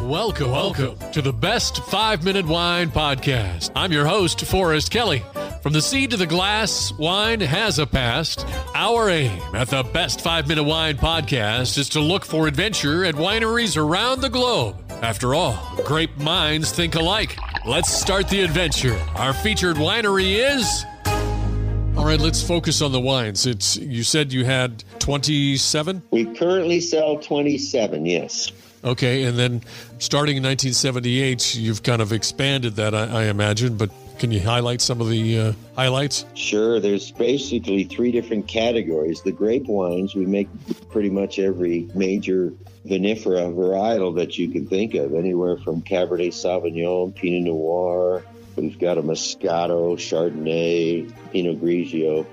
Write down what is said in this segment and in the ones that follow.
Welcome to the Best 5-Minute Wine Podcast. I'm your host, Forrest Kelly. From the seed to the glass, wine has a past. Our aim at the Best 5-Minute Wine Podcast is to look for adventure at wineries around the globe. After all, grape minds think alike. Let's start the adventure. Our featured winery is... All right, let's focus on the wines. You said you had 27? We currently sell 27, yes. Okay, and then starting in 1978, you've kind of expanded that, I imagine, but can you highlight some of the highlights? Sure. There's basically 3 different categories. The grape wines, we make pretty much every major vinifera varietal that you can think of, anywhere from Cabernet Sauvignon, Pinot Noir. We've got a Moscato, Chardonnay, Pinot Grigio.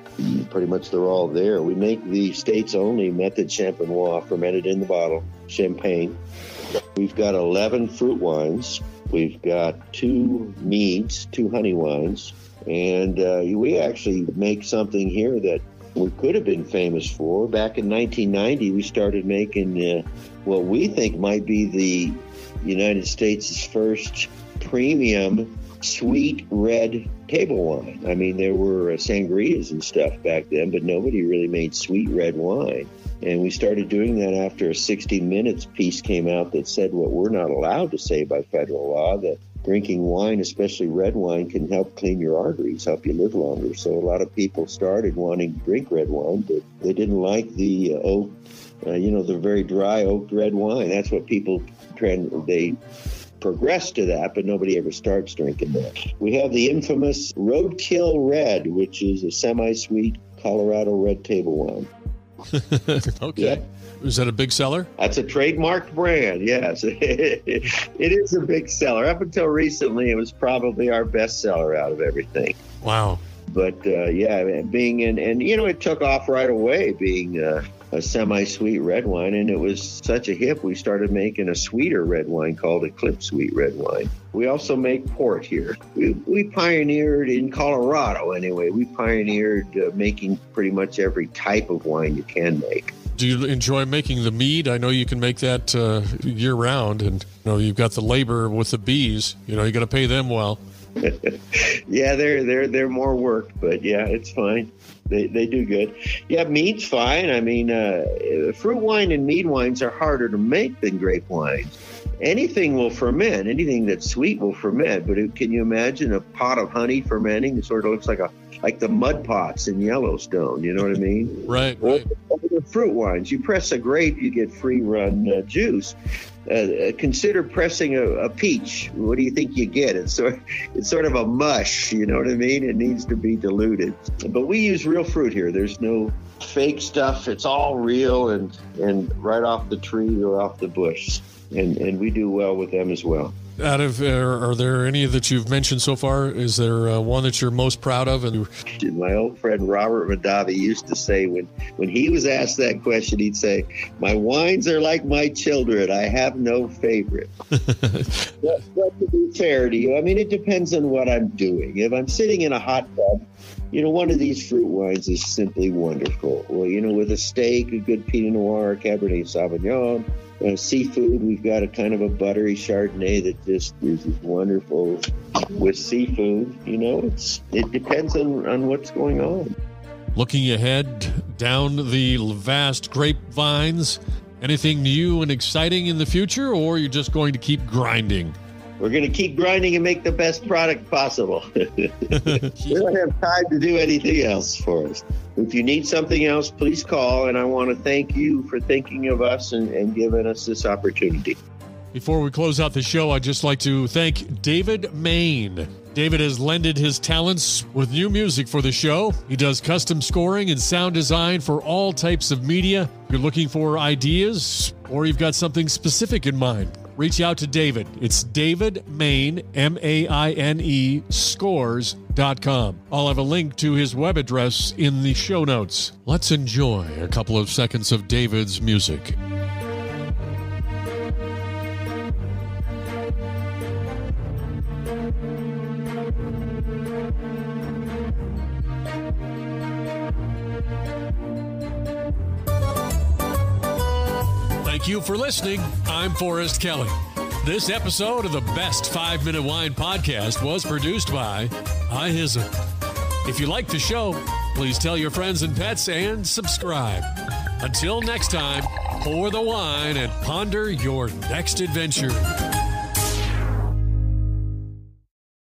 Pretty much they're all there. We make the state's only method champenois, fermented in the bottle, champagne. We've got 11 fruit wines. We've got 2 meads, 2 honey wines. And we actually make something here that we could have been famous for. Back in 1990, we started making what we think might be the United States' first premium sweet red table wine. I mean, there were sangrias and stuff back then, but nobody really made sweet red wine. And we started doing that after a 60 Minutes piece came out that said what we're not allowed to say by federal law, that drinking wine, especially red wine, can help clean your arteries, help you live longer. So a lot of people started wanting to drink red wine, but they didn't like the oak, the very dry oaked red wine. That's what people they progress to that, but nobody ever starts drinking that. We have the infamous Roadkill Red, which is a semi-sweet Colorado red table wine. Okay. Yep. Is that a big seller? That's a trademarked brand, yes. It is a big seller. Up until recently, it was probably our best seller out of everything. Wow. But, being in, and it took off right away being a semi-sweet red wine, and it was such a hit, we started making a sweeter red wine called Eclipse Sweet Red Wine. We also make port here. We pioneered, in Colorado anyway, we pioneered making pretty much every type of wine you can make. Do you enjoy making the mead? I know you can make that year-round, and you've got the labor with the bees. You got to pay them well. Yeah, they're more work, but yeah, it's fine. They do good. Yeah, mead's fine. I mean, fruit wine and mead wines are harder to make than grape wines. Anything will ferment. Anything that's sweet will ferment. But can you imagine a pot of honey fermenting? It sort of looks like the mud pots in Yellowstone. You know what I mean? Right. Or the fruit wines. You press a grape, you get free-run juice. Consider pressing a peach. What do you think you get? It's sort of a mush, you know what I mean? It needs to be diluted. But we use real fruit here. There's no fake stuff. It's all real and right off the tree or off the bush. And we do well with them as well. Are there any that you've mentioned so far? Is there one that you're most proud of? And my old friend Robert Madavi used to say when he was asked that question, he'd say, "My wines are like my children. I have no favorite." But to be fair to you, I mean, it depends on what I'm doing. If I'm sitting in a hot tub, one of these fruit wines is simply wonderful. Well, with a steak, a good Pinot Noir, Cabernet Sauvignon. Seafood, we've got a kind of a buttery Chardonnay that just is wonderful with seafood. It depends on what's going on. Looking ahead down the vast grapevines, anything new and exciting in the future, or you're just going to keep grinding? We're going to keep grinding and make the best product possible. We don't have time to do anything else for us. If you need something else, please call, and I want to thank you for thinking of us and giving us this opportunity. Before we close out the show, I'd just like to thank David Maine. David has lended his talents with new music for the show. He does custom scoring and sound design for all types of media. If you're looking for ideas or you've got something specific in mind, reach out to David. It's David Maine, Maine, scores.com. I'll have a link to his web address in the show notes. Let's enjoy a couple of seconds of David's music. Thank you for listening. I'm Forrest Kelly. This episode of the Best 5-Minute Wine Podcast was produced by iHism. If you like the show, please tell your friends and pets and subscribe. Until next time, pour the wine and ponder your next adventure.